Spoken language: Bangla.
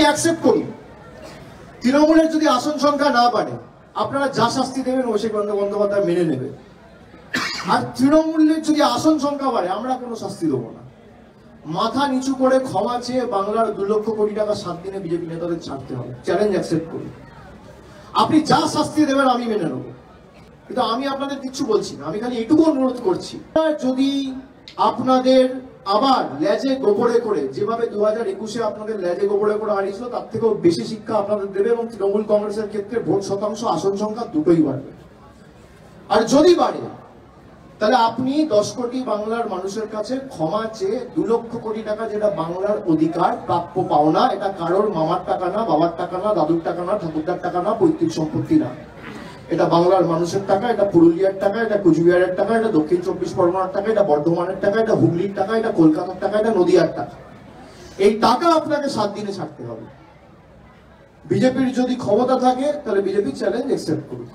অ্যাকসেপ্ট করি তৃণমূলের যদি আসন সংখ্যা না বাড়ে আপনারা যা শাস্তি দেবেন অভিষেক বন্দ্যোপাধ্যায় মেনে নেবে, আর তৃণমূলের যদি আসন সংখ্যা বাড়ে আমরা কোনো শাস্তি দেবো না। মাথা নিচু করে ক্ষমা চেয়ে বাংলার 2 লক্ষ কোটি টাকা 7 দিনে বিজেপি নেতাদের ছাড়তে হবে, চ্যালেঞ্জ অ্যাকসেপ্ট করি। আপনি যা শাস্তি দেবেন আমি মেনে নেব, কিন্তু আমি আপনাদের কিছু বলছি না, আমি খালি এটুকু অনুরোধ করছি, যদি আপনাদের আবার লেজে গোবরে করে যেভাবে 2021-এ আপনাদের লেজে গোবরে করে হারিয়েছিল তার থেকেও বেশি শিক্ষা আপনাদের দেবে, এবং তৃণমূল কংগ্রেসের ক্ষেত্রে ভোট শতাংশ আসন সংখ্যা দুটোই বাড়বে। আর যদি বাড়ে তাহলে আপনি 10 কোটি বাংলার মানুষের কাছে ক্ষমা চেয়ে 2 লক্ষ কোটি টাকা, যেটা বাংলার অধিকার প্রাপ্য পাওনা, এটা কারোর মামার টাকা না, বাবার টাকা না, দাদুর টাকা না, ঠাকুরদার টাকা না, পৈতৃক সম্পত্তি না, এটা বাংলার মানুষের টাকা, এটা পুরুলিয়ার টাকা, এটা কুচবিহারের টাকা, এটা দক্ষিণ 24 পরগনার টাকা, এটা বর্ধমানের টাকা, এটা হুগলির টাকা, এটা কলকাতার টাকা, এটা নদিয়ার টাকা। এই টাকা আপনাকে 7 দিনে ছাড়তে হবে। বিজেপির যদি ক্ষমতা থাকে তাহলে বিজেপি চ্যালেঞ্জ অ্যাকসেপ্ট করুক।